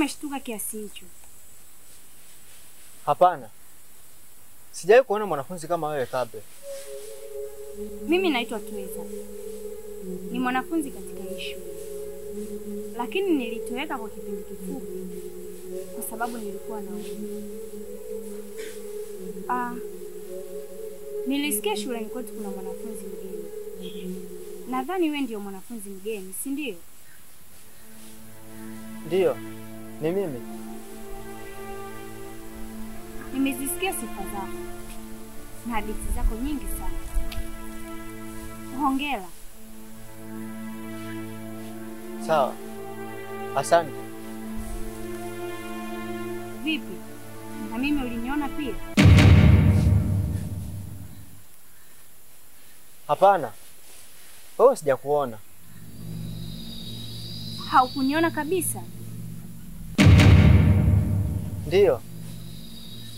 umeshtuka kiasi hicho? Hapana. Sijawahi kuona mwanafunzi kama wewe kabla. Mimi naitwa Tweza. Ni mwanafunzi katika hii shule. Lakini nilitoweka kwa kipindi kifupi kwa sababu nilikuwa na umri. Nilisikia shuleni kwetu kuna mwanafunzi mgeni. Nadhani wewe ndio mwanafunzi mgeni, si ndio? Ndio. Ni mimi. Nimezisikia sifa zako na hadithi zako nyingi sana. Hongera. Sawa. Asante. Vipi? Na mimi uliniona pia? Hapana. Wewe sijakuona. Haukuniona kabisa? Ndio.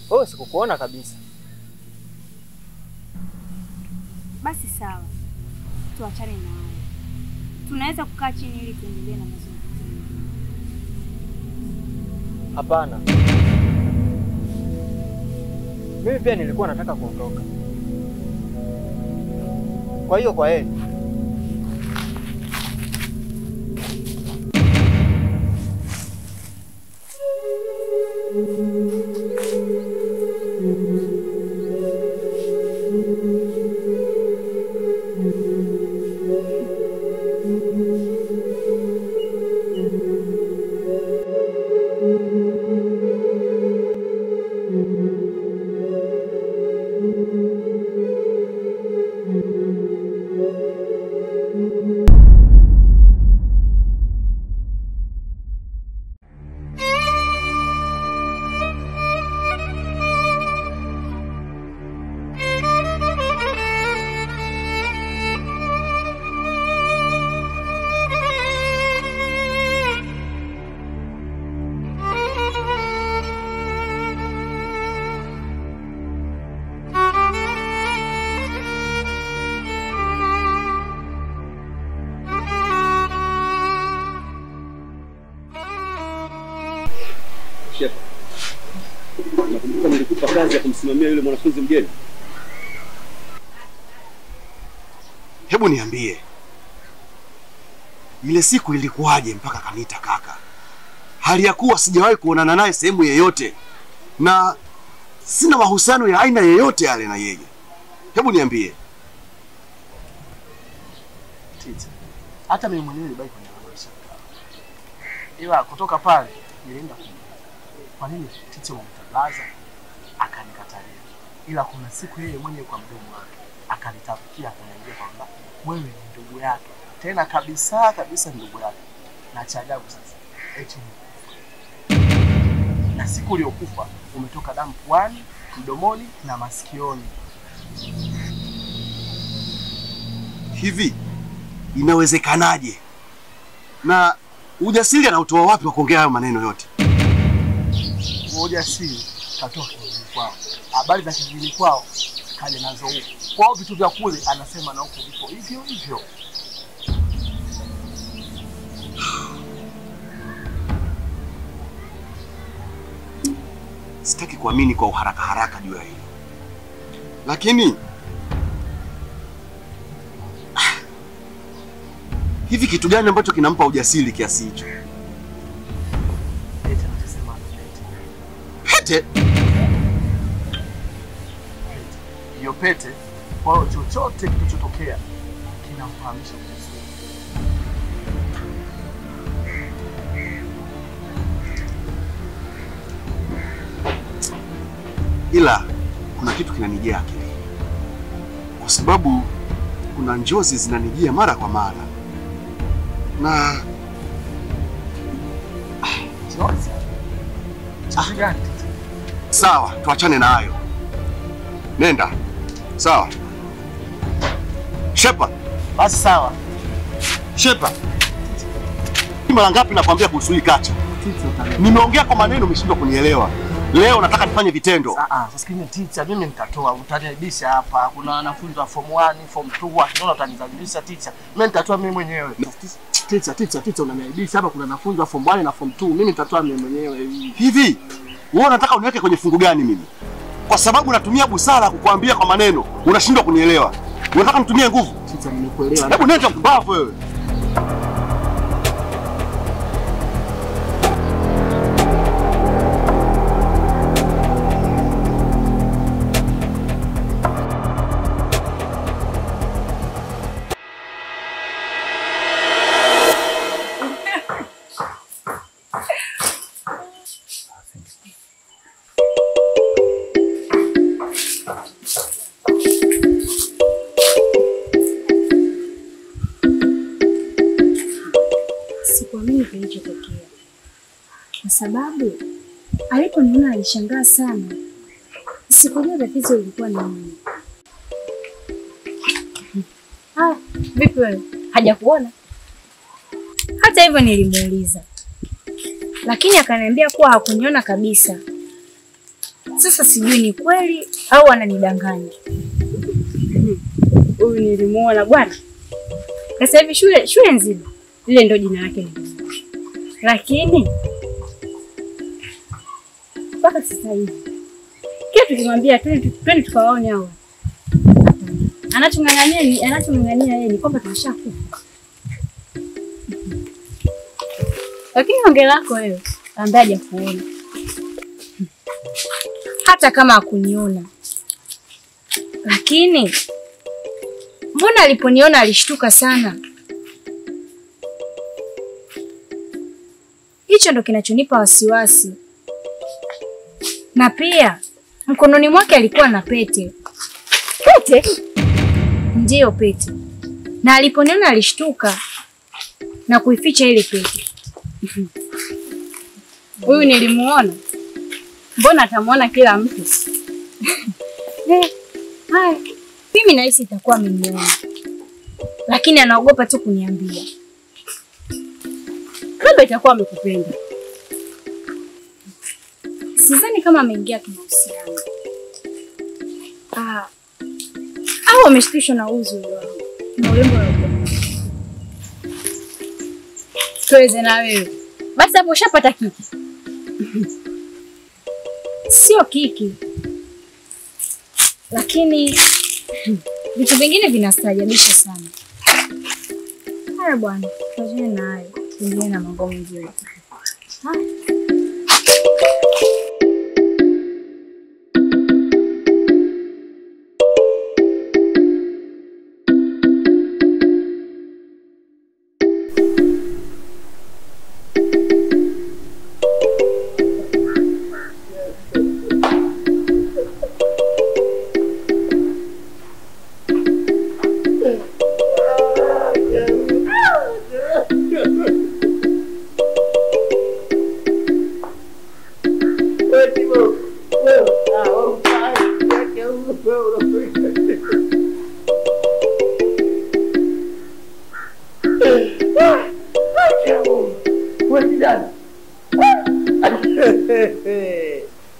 Wewe sikukuona kabisa. Basi sawa. Tuachane na hayo. Tunaweza kukaa chini ili tuendelee na mazungumzo. Hapana. Mimi pia nilikuwa nataka kuondoka. Kwa hiyo kwa heri. Nakumbuka nilikupa kazi ya kumsimamia yule mwanafunzi mgeni. Hebu niambie, ile siku ilikuwaje mpaka kaniita kaka? Hali ya kuwa sijawahi kuonana naye sehemu yoyote na sina mahusiano ya aina yoyote yale na yeye. Hebu niambie. Titi, hata mimi mwenyewe nilibaki kwenye maisha. Ila kutoka pale nilienda kwa nini Titi umemtangaza akanikatalia. Ila kuna siku yeye mwenyewe kwa mdomo wake akanitafutia akaniambia kwamba wewe ni ndugu yake. Tena kabisa ndugu yake. Na cha ajabu sasa, eti na siku iliyokufa umetoka damu puani, mdomoni na masikioni. Hivi inawezekanaje? Na ujasiri anautoa wapi wa kuongea hayo maneno yote? Ujasiri katoka kijijini kwao. Habari za kijijini kwao kaja nazo huko. Kwao vitu vya kule anasema na huko vipo hivyo hivyo. Sitaki kuamini kwa haraka juu ya hilo. Lakini hivi kitu gani ambacho kinampa ujasiri kiasi hicho? Pete anasema pete. Hiyo pete kwa chochote kilichotokea kinamfahamisha vizuri. Ila kuna kitu kinanijia akili. Kwa sababu kuna njozi zinanijia mara kwa mara. Na njozi? Gani? Sawa, tuachane na hayo. Nenda. Sawa. Shepa. Basi sawa. Shepa. Mara ngapi nakwambia kuhusu hii kacha? Nimeongea kwa maneno umeshindwa kunielewa. Leo nataka nifanye vitendo. Sasa kile teacher mimi nitatoa, utaniaibisha hapa. Kuna wanafunzi wa form 1, form 2, unaona utanizalisha teacher. Mimi nitatoa mimi mwenyewe. Teacher unaniaibisha hapa, kuna nafunza form 1 na form 2. Mimi nitatoa mimi mwenyewe hivi. Hivi wewe unataka uniweke kwenye fungu gani mimi? Kwa sababu natumia busara kukuambia kwa maneno, unashindwa kunielewa. Unataka nitumie nguvu? Teacher, nimekuelewa. Hebu nenda mbavu wewe. Sikuamini kilichotokea, kwa sababu aliponiona alishangaa sana. Sikujua tatizo lilikuwa ni nini. Vipi wewe? Hajakuona? Hata hivyo nilimuuliza, lakini akaniambia kuwa hakuniona kabisa. Sasa sijui ni kweli au ananidanganya. Huyu nilimuona bwana. Sasa hivi shule nzima lile ndio jina lake. Lakini mpaka sasa hivi kile tukimwambia twende tukawaone hao, anachong'ang'ania yeye ni kwamba tumeshakufa. Lakini ongea lako wewe ambaye hajakuona, hata kama hakuniona, lakini mbona aliponiona alishtuka sana? Hicho ndo kinachonipa wasiwasi. Na pia mkononi mwake alikuwa na pete. Pete? Ndiyo, pete. Na aliponiona alishtuka na kuificha ile pete. Huyu nilimuona. Mbona atamuona kila mtu? Hai. Mimi nahisi itakuwa ameniona, lakini anaogopa tu kuniambia. Labda itakuwa amekupenda. Sidhani kama ameingia kimahusiano. Au ameshikishwa na uzuri wangu na urembo wa upendo. Tuweze na wewe. Basi hapo ushapata kiki. Sio kiki, lakini vitu vingine vinastajabisha sana. Haya bwana, tuachane na hayo. Tuendelee na mambo mengine.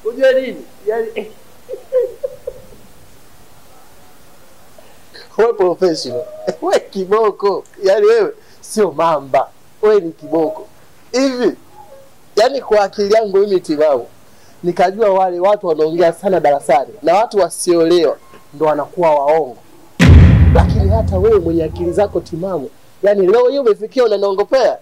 Unajua nini? Yaani wewe professional. Wewe kiboko. Yaani wewe sio mamba. Wewe ni kiboko. Hivi yaani kwa akili yangu mimi timamu nikajua wale watu wanaongea sana darasani na watu wasioelewa ndo wanakuwa waongo. Lakini hata wewe mwenye akili zako timamu, yaani leo hiyo umefikia unaniongopea.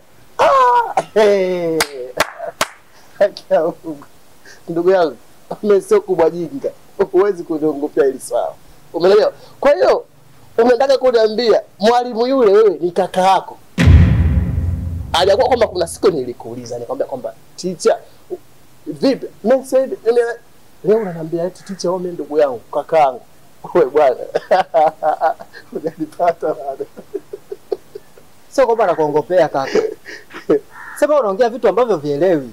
Ndugu yangu, mimi sio kubwa jinga. Huwezi kuniongopea hili sawa. Umeelewa? Kwa hiyo unataka kuniambia mwalimu yule wewe ni kaka yako? Aliyakuwa kwamba kuna siku nilikuuliza nikamwambia kwamba teacher vipi? Mimi said leo unaniambia eti teacher wewe ndugu yangu, kaka yangu. Wewe bwana. Unanipata bado. Sio kwamba nakuongopea kaka. Sema unaongea vitu ambavyo vielewi.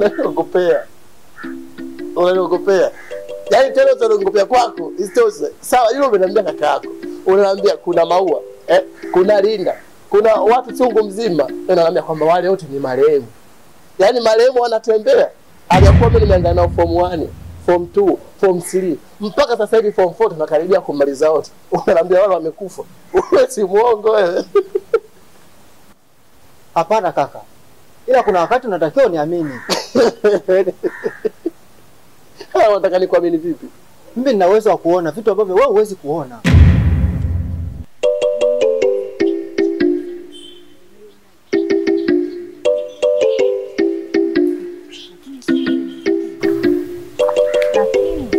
Unaniogopea. Unaniogopea. Yaani tena unaniogopea kwako. Isitoshe. Sawa, hilo umeniambia kaka yako. Unaniambia kuna Maua, kuna Linda, kuna watu chungu mzima. Unaniambia kwamba wale wote ni marehemu. Yaani marehemu wanatembea. Aliyakuwa mimi nimeanza nao form 1, form 2, form 3, mpaka sasa hivi form 4 tunakaribia kumaliza wote. Unaniambia wale wamekufa. Wewe si muongo wewe. Hapana kaka. Ila kuna wakati unatakiwa uniamini. Unataka nikuamini vipi? Mimi nina uwezo wa kuona vitu ambavyo wewe huwezi kuona. Lakini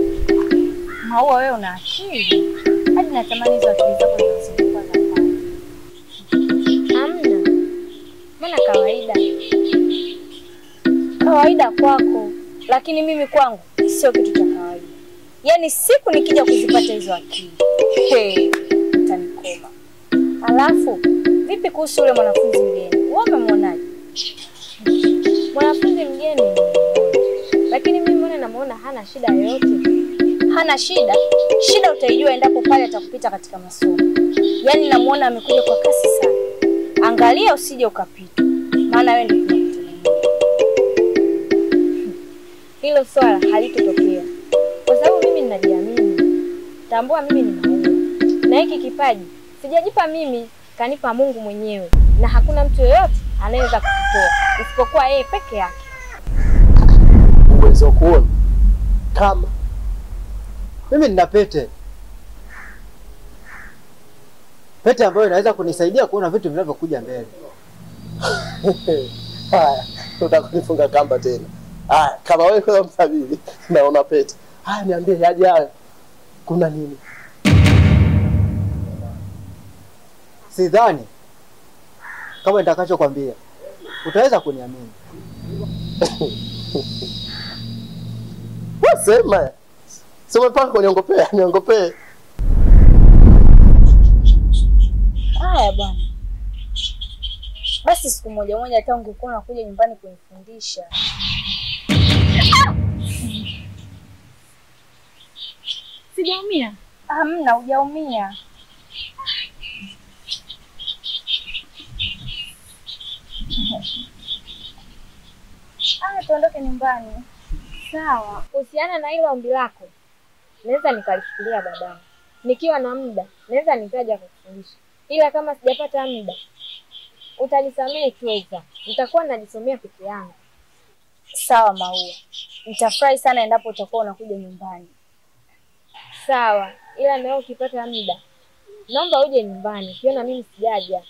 Maua, wewe una akili. Hadi natamani hizo akili zako zisikuwa za pale. Hamna. Maana kawaida kwako, lakini mimi kwangu sio kitu cha kawaida. Yaani siku nikija kuzipata hizo akili, utanikoma. Alafu vipi kuhusu yule mwanafunzi mgeni? Wewe umemwonaje? Mwanafunzi mgeni lakini mimi mbona namuona hana shida yoyote. Hana shida? Shida utaijua endapo pale atakupita katika masomo. Yaani namuona amekuja kwa kasi sana. Angalia usije ukapita. Maana wewe ndio tunakutana. Hilo swala halitotokea. Kwa sababu mimi ninajiamini. Tambua mimi ni Maua. Na hiki kipaji sijajipa mimi, kanipa Mungu mwenyewe. Na hakuna mtu yeyote anaweza kukitoa isipokuwa yeye peke yake. Uwezo kuona kama Mimi nina pete. Pete ambayo inaweza kunisaidia kuona vitu vinavyokuja mbele. haya, utakufunga kamba tena. Haya, kama wewe kwa mtabiri naona pete. Haya, niambie yaje haya. Kuna nini? Sidhani kama nitakachokwambia utaweza kuniamini. Sema. Sema mpaka kuniongopea, niongopee. Haya bwana. Basi siku moja hata ungekuwa unakuja nyumbani kunifundisha. Sijaumia? Hamna, hujaumia. Tuondoke nyumbani. Sawa. Kuhusiana na hilo ombi lako, naweza nikalifikiria baadaye. Nikiwa na muda, naweza nikaja kukufundisha. Ila kama sijapata muda, utanisamehe Tweza. Nitakuwa najisomea peke yangu. Sawa Maua. Nitafurahi sana endapo utakuwa unakuja nyumbani. Sawa. Ila na wewe ukipata muda, naomba uje nyumbani. Ukiona mimi sijaja.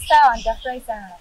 Sawa, nitafurahi sana.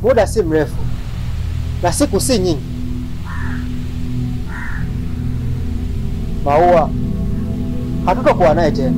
Muda si mrefu na siku si nyingi, Maua hatutakuwa naye tena.